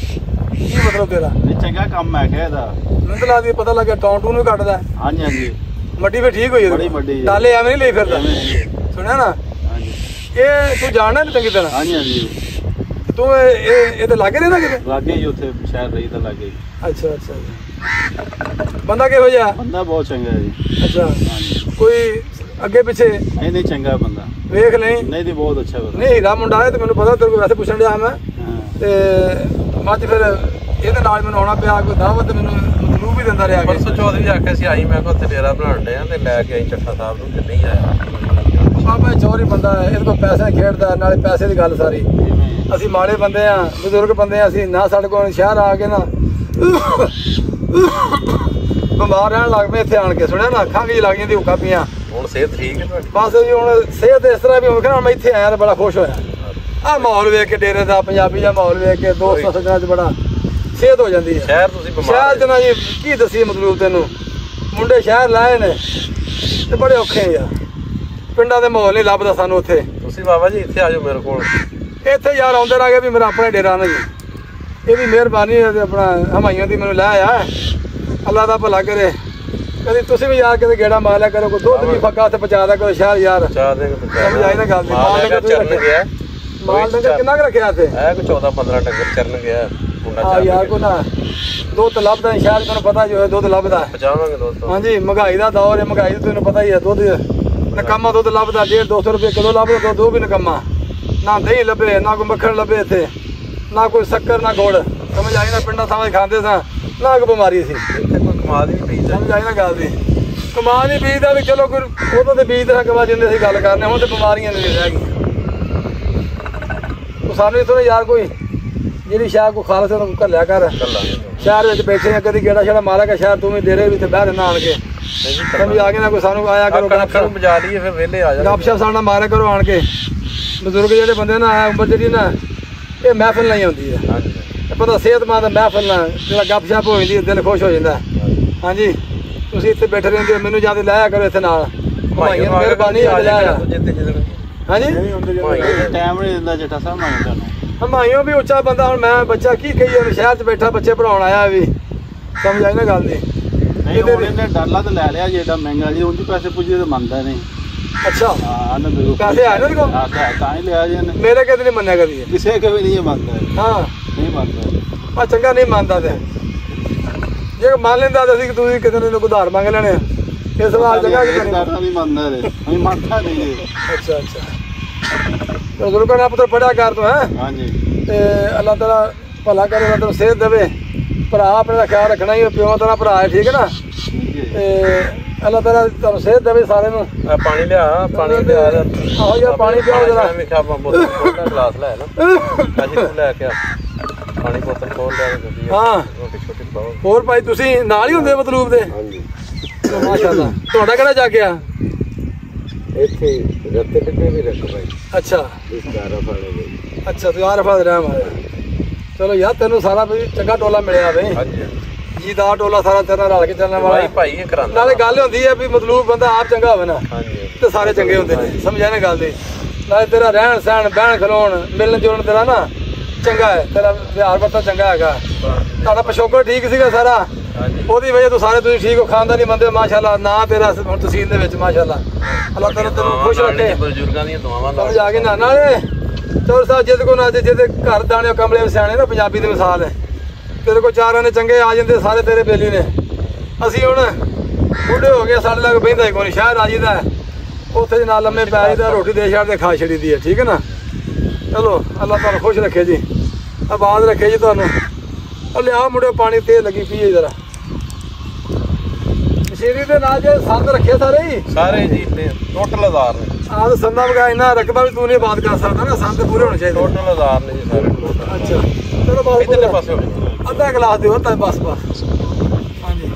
S1: ਕੀ ਮਤਲਬ ਤੇਰਾ?
S2: ਇਹ ਚੰਗਾ ਕੰਮ ਹੈ ਕਿ ਇਹਦਾ?
S1: ਮੈਨੂੰ ਤਾਂ ਲੱਗਦੀ ਪਤਾ ਲੱਗਿਆ ਟੌਂਟੂ ਨੂੰ ਕੱਟਦਾ।
S2: ਹਾਂਜੀ ਹਾਂਜੀ।
S1: ਮੱਡੀ ਵੀ ਠੀਕ ਹੋਈ
S2: ਬੜੀ ਵੱਡੀ।
S1: ਡਾਲੇ ਐਵੇਂ ਨਹੀਂ ਲਈ ਫਿਰਦਾ, ਸੁਣਿਆ ਨਾ?
S2: ਹਾਂਜੀ
S1: ਇਹ ਤੂੰ ਜਾਣਦਾ ਨਹੀਂ ਚੰਗੀ ਤਰ੍ਹਾਂ?
S2: ਹਾਂਜੀ ਹਾਂਜੀ।
S1: ਤੂੰ ਇਹ ਤੇ ਲੱਗੇ ਰਹਿੰਦਾ ਕਿਤੇ?
S2: ਲਾਗੇ ਹੀ ਉੱਥੇ ਸ਼ਹਿਰ ਰਹੀ ਤਾਂ ਲਾਗੇ।
S1: ਅੱਛਾ ਅੱਛਾ। ਬੰਦਾ ਕਿਹੋ ਜਿਹਾ?
S2: ਬੰਦਾ ਬਹੁਤ ਚੰਗਾ ਹੈ ਜੀ।
S1: ਅੱਛਾ।
S2: ਹਾਂਜੀ।
S1: ਕੋਈ ਅੱਗੇ ਪਿੱਛੇ?
S2: ਨਹੀਂ ਚੰਗਾ ਬੰਦਾ।
S1: ਵੇਖ ਨਹੀਂ?
S2: ਨਹੀਂ ਤੇ ਬਹੁਤ ਅੱਛਾ ਬੰਦਾ।
S1: ਨਹੀਂ ਹੀਰਾ ਮੁੰਡਾ ਹੈ ਤੇ ਮੈਨੂੰ ਪਤਾ ਤੇਰੇ ਕੋਲ ਵੈਸੇ ਪੁੱਛਣ ਡਿਆ ਮੈਂ। ਤੇ ਬਾਅਦ ਫਿਰ ਇਹਦੇ ਨਾਲ ਮੈਨੂੰ ਆਉਣਾ ਪਿਆ, ਕੋਈ ਦਾਵਤ ਮੈਨੂੰ ਮਤਲੂਬ ਵੀ ਦਿੰਦਾ ਰਿਹਾ।
S3: ਪਰਸੋਂ ਚੌਧਰੀ ਆਖਿਆ ਸੀ ਆਈ, ਮੈਂ ਕਿਹਾ ਉੱਥੇ ਡੇਰਾ ਬਣਾਉਣ ਡਿਆ ਤੇ ਲੈ ਕੇ ਆਈ ਚੱਠਾ ਸਾਹਿਬ ਨੂੰ, ਤੇ ਨਹੀਂ ਆਇਆ।
S1: ਬਾਬਾ ਚੋਰੀ ਬੰਦਾ ਹੈ, ਇਹਦੇ ਕੋਲ ਪੈਸੇ ਖੇਡਦਾ, ਨਾਲੇ ਪੈਸੇ ਦੀ ਗੱਲ ਸਾਰੀ। ਅਸੀਂ ਮਾੜੇ ਬੰਦੇ ਆ, ਬਜ਼ੁਰਗ ਬੰਦੇ ਆ ਅਸੀਂ, ਨਾ ਸਾਡੇ ਕੋਲ ਸ਼ਹਿਰ ਆ ਕੇ ਨਾ ਬਿਮਾਰ ਰਹਿਣ ਲੱਗ ਪਏ ਇੱਥੇ ਆਣ ਕੇ, ਸੁਣਿਆ ਨਾ? ਅੱਖਾਂ ਵੀ ਲੱਗ ਜਾਂਦੀ ਹੁੱਕਾ ਪੀਆਂ।
S3: ਹੁਣ ਸਿਹਤ ਠੀਕ ਹੈ ਤੁਹਾਡੀ?
S1: ਬਸ ਜੀ ਹੁਣ ਸਿਹਤ ਇਸ ਤਰ੍ਹਾਂ ਵੀ ਹੁਣ ਕਹਿੰਦਾ ਮੈਂ ਇੱਥੇ ਆਇਆ ਤਾਂ ਬੜਾ ਖੁਸ਼ ਹੋਇਆ। ਆਹ ਮਾਹੌਲ ਵੇਖ ਕੇ ਡੇਰੇ ਦਾ, ਪੰਜਾਬੀ ਦਾ ਮਾਹੌਲ ਵੇਖ ਕੇ, ਦੋਸਤਾਂ ਸੱਜਣਾਂ 'ਚ ਬੜਾ ਸਿਹਤ ਹੋ ਜਾਂਦੀ ਹੈ।
S3: ਸ਼ਹਿਰ ਤੁਸੀਂ ਬਿਮਾਰ
S1: ਸ਼ਹਿਰ 'ਚ ਨਾ ਜੀ ਕੀ ਦੱਸੀਏ ਮਤਲਬ ਤੈਨੂੰ, ਮੁੰਡੇ ਸ਼ਹਿਰ ਲਾਏ ਨੇ ਤੇ ਬੜੇ ਔਖੇ ਆ ਯਾਰ, ਪਿੰਡਾਂ ਦੇ ਮਾਹੌਲ ਨਹੀਂ ਲੱਭਦਾ ਸਾਨੂੰ ਉੱਥੇ।
S3: ਤੁਸੀਂ ਬਾਬਾ ਜੀ ਇੱਥੇ ਆ ਜਾਓ ਮੇਰੇ ਕੋਲ।
S1: ਇੱਥੇ ਯਾਰ ਆਉਂਦੇ ਰਹਿ ਗਏ ਵੀ ਮੇਰਾ ਆਪਣਾ ਡੇਰਾ ਨਾ ਜੀ, ਇਹਦੀ ਮਿਹਰਬਾਨੀ ਹੈ ਤੇ ਆਪਣਾ ਹਮਾਇਆਂ ਦੀ ਮੈਨੂੰ ਲੈ ਆਇਆ, ਅੱਲਾ ਦਾ ਭਲਾ ਕਰੇ। ਕਦੀ ਤੁਸੀਂ ਵੀ ਯਾਰ ਕਿਤੇ ਗੇੜਾ ਮਾਰ ਲਿਆ ਕਰੋ, ਕੋਈ ਦੁੱਧ ਵੀ ਫੱਕਾ ਤੇ ਪਹੁੰਚਾ ਦਿਆ ਕਰੋ ਸ਼ਹਿਰ ਯਾਰ।
S3: ਚਾਹ ਦੇ
S1: ਸਮਝ ਆਈ ਨਾ ਗੱਲ ਦੀ?
S3: ਮਾਲ ਡੰਗਰ ਚਰਨ ਗਿਆ।
S1: ਮਾਲ ਡੰਗਰ ਕਿੰਨਾ ਕੁ ਰੱਖਿਆ ਇੱਥੇ?
S3: ਹੈ ਕੋਈ 14-15 ਡੰਗਰ ਚਰਨ ਗਿਆ ਮੁੰਡਾ।
S1: ਹਾਂ ਯਾਰ ਕੋਈ ਨਾ ਦੁੱਧ ਲੱਭਦਾ ਸ਼ਹਿਰ, ਤੁਹਾਨੂੰ ਪਤਾ ਜੋ ਹੈ ਦੁੱਧ ਲੱਭਦਾ।
S3: ਪਹੁੰਚਾਵਾਂਗੇ ਦੋਸਤੋ।
S1: ਹਾਂਜੀ ਮਹਿੰਗਾਈ ਦਾ ਦੌਰ ਹੈ, ਮਹਿੰਗਾਈ ਤੈਨੂੰ ਪਤਾ ਹੀ ਹੈ। ਦੁੱਧ ਨਕਮਾ ਦੁੱਧ ਲੱਭਦਾ 150-200 ਰੁਪਏ ਕਿਲੋ ਲੱਭਦਾ, ਦੁੱਧ ਉਹ ਵੀ ਨਕਮਾ। ਨਾ ਦਹੀਂ ਲੱਭੇ, ਨਾ ਕੋਈ ਮੱਖਣ ਲੱਭੇ ਇੱਥੇ, ਨਾ ਕੋਈ ਸ਼ੱਕਰ, ਨਾ ਗੁੜ। ਸਮਝ ਆਈ ਨਾ? ਪਿੰਡਾਂ ਥਾਵਾਂ ਖਾਂਦੇ ਸਾਂ, ਨਾ ਕੋਈ ਬਿਮਾਰੀ ਸੀ।
S3: ਇੱਥੇ ਕੋਈ ਕਮਾਲ ਹੀ ਨਹੀਂ ਪੀਦਾ।
S1: ਸਮਝ ਆਈ ਨਾ ਗੱਲ ਦੀ? ਕਮਾਲ ਨਹੀਂ ਬੀਜਦਾ ਵੀ ਚਲੋ ਕੋਈ ਉਦੋਂ ਤੇ ਬੀਜਦੇ ਹਾਂ ਕਮਾ ਜਿੰਦੇ ਅਸੀਂ ਗੱਲ ਕਰਨੇ, ਹੁਣ ਤੇ ਬਿਮਾਰੀਆਂ ਨਹੀਂ ਰਹਿ ਗਈਆਂ। ਸਾਨੂੰ ਇੱਥੋਂ ਯਾਰ ਕੋਈ ਜਿਹੜੀ ਸ਼ਾਹ ਕੋ ਖਾਲਸ ਉਹਨੂੰ ਘੱਲਿਆ ਕਰ ਸ਼ਹਿਰ ਵਿੱਚ ਬੈਠੇ ਆ ਕਦੀ ਗੇੜਾ ਛੜਾ ਮਾਰਾ ਕੇ ਸ਼ਹਿਰ ਤੂੰ ਵੀ ਡੇਰੇ ਵਿੱਚ ਬਹਿ ਰਹਿਣਾ ਆਣ ਕੇ ਸਮਝ ਆ ਗਿਆ ਨਾ ਕੋਈ ਸਾਨੂੰ ਆਇਆ ਕਰੋ
S3: ਕਣਕਾਂ ਨੂੰ ਬਜਾ ਲਈਏ ਫਿਰ ਵਿਹਲੇ ਆ ਜਾ
S1: ਗੱਪਸ਼ਪ ਸਾਡਾ ਮਾਰਿਆ ਕਰੋ ਆਣ ਕੇ ਬਜ਼ੁਰਗ ਜਿਹੜੇ ਬੰਦੇ ਨਾ ਉਮਰ ਜਿਹੜੀ ਨਾ ਇਹ ਮਹਿਫਲ ਨਹੀਂ ਆਉਂਦੀ ਹੈ
S3: ਹਾਂਜੀ
S1: ਪਤਾ ਸਿਹਤਮੰਦ ਮਹਿਫਲ ਨਾਲ ਜਿਹੜਾ ਗੱਪਸ਼ਪ ਹੋ ਜਾਂਦੀ ਦਿਲ ਖੁਸ਼ ਹੋ ਜਾਂਦਾ ਹਾਂਜੀ ਤੁਸੀਂ ਇੱਥੇ ਬੈਠੇ ਰਹਿੰਦੇ ਹੋ ਮੈਨੂੰ ਜਾਂ ਤੇ ਲਾਇਆ ਕਰੋ ਇੱਥੇ ਨਾਲ ਭਾਈਆਂ ਮਿਹਰਬਾਨੀ ਆ ਲਾਇਆ ਹਾਂਜੀ
S4: ਟਾਈਮ ਨਹੀਂ ਦਿੰਦਾ ਜੱਟਾ ਸਾਹਿਬ ਮੈਂ ਤੁਹਾਨੂੰ
S1: ਹਮਾਇਓ ਵੀ ਉੱਚਾ ਬੰਦਾ ਹੁਣ ਮੈਂ ਬੱਚਾ ਕੀ ਕਹੀਏ ਸ਼ਹਿਰ 'ਚ ਬੈਠਾ ਬੱਚੇ ਪੜਾਉਣ ਆਇਆ ਵੀ ਸਮਝ ਆਈ ਨਾ ਗੱਲ ਦੀ
S4: ਨਹੀਂ ਹੁਣ ਇਹਨੇ ਡਾਲਾ ਤਾਂ ਲੈ ਲਿਆ ਜੇ ਏਡਾ ਮਹਿੰਗਾ ਜੀ ਉਂਝ ਪੈਸੇ ਪੁੱਜੇ ਤਾਂ ਮੰਨਦਾ ਨਹੀਂ
S1: ਅੱਛਾ
S4: ਹਾਂ ਨਾ ਦੇ
S1: ਪੈਸੇ ਆਏ ਨਾ ਇਹਦੇ ਕੋਲ
S4: ਤਾਂ ਹੀ ਲਿਆ ਜੀ ਇਹਨੇ
S1: ਮੇਰੇ ਕਿਤੇ ਨਹੀਂ ਮੰਨਿਆ ਕਦੀ
S4: ਕਿਸੇ ਕੇ ਵੀ ਨਹੀਂ ਮੰਨਦਾ
S1: ਹਾਂ
S4: ਨਹੀਂ ਮੰਨਦਾ
S1: ਆ ਚੰਗਾ ਨਹੀਂ ਮੰਨਦਾ ਤੇ ਜੇ ਮੰਨ ਲੈਂਦਾ ਤਾਂ ਅਸੀਂ ਤੁਸੀਂ ਕਿਤੇ ਨੂੰ ਉਧਾਰ ਮੰਗ ਲੈਣੇ ਇਹ ਸਵਾਲ ਚੰਗਾ ਕਿ
S4: ਨਹੀਂ ਮੰਨਦਾ ਰੇ ਨਹੀਂ ਮੰਨਦਾ ਨਹੀਂ
S1: ਅੱਛਾ ਅੱਛਾ ਤੇ ਗੁਰੂ ਕਾ ਪੁੱਤਰ ਪੜਿਆ ਕਰ ਤੂੰ ਹੈ
S4: ਹਾਂਜੀ
S1: ਤੇ ਅੱਲਾਹ ਤਾਲਾ ਭਲਾ ਕਰੇ ਅੱਲਾਹ ਤੈਨੂੰ ਸਿਹਤ ਦੇਵੇ ਭਰਾ ਆਪਣੇ ਦਾ ਖਿਆਲ ਰੱਖਣਾ ਹੀ ਪਿਓ ਤੇਰਾ ਭਰਾ ਹੈ ਠੀਕ ਹੈ ਨਾ ਤੇ ਅੱਲਾਹ ਤਾਲਾ ਤੁਹਾਨੂੰ ਸਿਹਤ ਦੇਵੇ ਸਾਰੇ ਨੂੰ
S3: ਪਾਣੀ ਲਿਆ ਪਾਣੀ ਲਿਆ
S1: ਆਹੋ ਯਾਰ ਪਾਣੀ ਪਿਆਓ ਜਰਾ
S3: ਮੈਂ ਕਿਹਾ ਬੋਤਲ ਖੋਲ ਲੈ ਗਲਾਸ ਲੈ ਨਾ ਕਾਜੀ ਤੂੰ ਲੈ ਕੇ ਆ ਪਾਣੀ ਬੋਤਲ ਖੋਲ ਲੈ ਕੇ
S1: ਹਾਂ
S3: ਰੋਟੀ ਛੋਟੀ ਪਾਓ
S1: ਹੋਰ ਭਾਈ ਤੁਸੀਂ ਨਾਲ ਹੀ ਹੁੰਦੇ ਮਤਲੂਬ ਦੇ
S4: ਹਾਂਜੀ
S1: ਮਾਸ਼ਾਅੱਲਾ ਤੁਹਾਡਾ ਕਿਹੜਾ ਜਾਗਿਆ
S4: ਇੱਥੇ ਰੱਤੇ ਟਿੱਕੇ ਵੀ ਰੱਖ ਭਾਈ
S1: ਅੱਛਾ
S4: ਇਸ ਕਾਰਾ ਫਾੜੇ ਦੇ
S1: ਅੱਛਾ ਤੂੰ ਆਰਫਾ ਦੇ ਰਹਿ ਮਾਰਿਆ ਚਲੋ ਯਾਰ ਤੈਨੂੰ ਸਾਰਾ ਵੀ ਚੰਗਾ ਟੋਲਾ ਮਿਲਿਆ ਵੇ
S3: ਹਾਂਜੀ
S1: ਜੀ ਦਾ ਟੋਲਾ ਸਾਰਾ ਤੇਰਾ ਰਲ ਕੇ ਚੱਲਣ ਵਾਲਾ
S3: ਭਾਈ ਇਹ ਕਰਾਂਦਾ
S1: ਨਾਲੇ ਗੱਲ ਹੁੰਦੀ ਹੈ ਵੀ ਮਤਲੂਬ ਬੰਦਾ ਆਪ ਚੰਗਾ ਹੋਵੇ ਨਾ
S3: ਹਾਂਜੀ
S1: ਤੇ ਸਾਰੇ ਚੰਗੇ ਹੁੰਦੇ ਨੇ ਸਮਝਿਆ ਨਾ ਗੱਲ ਦੀ ਨਾਲੇ ਤੇਰਾ ਰਹਿਣ ਸਹਿਣ ਬਹਿਣ ਖਲੋਣ ਮਿਲਣ ਜੁਲਣ ਤੇਰਾ ਨਾ ਚੰਗਾ ਹੈ ਤੇਰਾ ਵਿਹਾਰ ਵਰਤਨ ਚੰਗਾ ਹੈਗਾ ਤੁਹਾਡਾ ਪਿਛੋਕੜ ਠੀਕ ਸੀਗਾ ਸਾਰਾ
S3: ਹਾਂਜੀ
S1: ਉਹਦੀ ਵਜ੍ਹਾ ਤੋਂ ਸਾਰੇ ਤੁਸੀਂ ਠੀਕ ਹੋ ਖਾਨਦਾਨੀ ਬੰਦੇ ਮਾਸ਼ਾਅੱਲਾ ਨਾ ਤੇਰਾ ਹੁਣ ਤਹਿਸੀਲ ਦੇ ਵਿੱਚ ਮਾਸ਼ਾਅੱਲਾ ਅੱਲਾਹ ਤਾਲਾ ਤੈਨੂੰ ਖੁਸ਼ ਰੱਖੇ
S3: ਬਜ਼ੁਰਗਾਂ ਦੀਆਂ ਦੁਆਵਾਂ
S1: ਸਮਝ ਆ ਗਈ ਨਾ ਨਾਲੇ ਚੌਰ ਸਾਹਿਬ ਜਿਹਦੇ ਕੋ ਨਾ ਜਿਹਦੇ ਘਰ ਦਾਣੇ ਕਮਲੇ ਸਿਆਣੇ ਨਾ ਪੰਜਾਬੀ ਦੀ ਮਿਸਾਲ ਹੈ ਤੇਰੇ ਕੋ ਚਾਰਾਂ ਨੇ ਚੰਗੇ ਆ ਜਾਂਦੇ ਸਾਰੇ ਤੇਰੇ ਬੇਲੀ ਨੇ ਅਸੀਂ ਹੁਣ ਬੁੱਢੇ ਹੋ ਗਏ ਸਾਡੇ ਲੱਗ ਬਹਿੰਦਾ ਹੀ ਕੋਈ ਸ਼ਾਇਦ ਆ ਜੀਦਾ ਉੱਥੇ ਨਾਲ ਲੰਮੇ ਪੈ ਜਾਈਦਾ ਰੋਟੀ ਦੇ ਛੱਡ ਦੇ ਖਾ ਛੜੀ ਦੀ ਹੈ ਠੀਕ ਹੈ ਨਾ ਚਲੋ ਅੱਲਾਹ ਤੁਹਾਨੂੰ ਖੁਸ਼ ਰੱਖੇ ਜੀ ਆਬਾਦ ਰੱਖੇ ਜੀ ਤੁਹਾਨੂੰ ਲਿਆ ਮੁੰਡੇ ਪਾਣੀ ਤੇ ਲੱਗੀ ਪੀਏ ਜਰਾ ਮਸ਼ੀਰੀ ਦੇ ਨਾਲ ਜੇ ਸੰਦ ਰੱਖੇ ਸਾਰੇ
S3: ਜੀ ਟੋਟਲ 1000 ਨੇ
S1: ਆਹ ਤਾਂ ਸੰਦਾਂ ਵਗਾ ਇੰਨਾ ਰਕਬਾ ਵੀ ਤੂੰ ਨਹੀਂ ਬਾਤ ਕਰ ਸਕਦਾ ਨਾ ਸੰਦ ਪੂਰੇ ਹੋਣੇ ਚਾਹੀਦੇ
S3: ਟੋਟਲ 1000 ਨੇ ਜੀ ਸਾਰੇ
S1: ਅੱਛਾ ਚਲੋ ਬਸ
S3: ਇਧਰਲੇ ਪਾਸੇ ਹੋਣੇ
S1: ਅੱਧਾ ਗਲਾਸ ਦਿਓ ਤਾਂ ਬਸ ਹਾਂਜੀ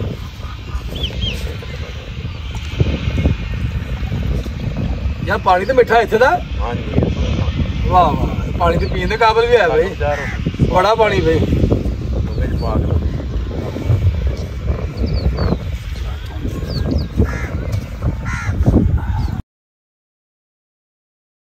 S1: ਯਾਰ ਪਾਣੀ ਤੇ ਮਿੱਠਾ ਇੱਥੇ ਦਾ
S3: ਹਾਂਜੀ
S1: ਵਾਹ ਵਾਹ ਪਾਣੀ ਤੇ ਪੀਣ ਦੇ ਕਾਬਲ ਵੀ ਹੈ ਬਈ ਬੜਾ ਪਾਣੀ ਬਈ
S3: ਵਿੱਚ ਪਾ ਕੇ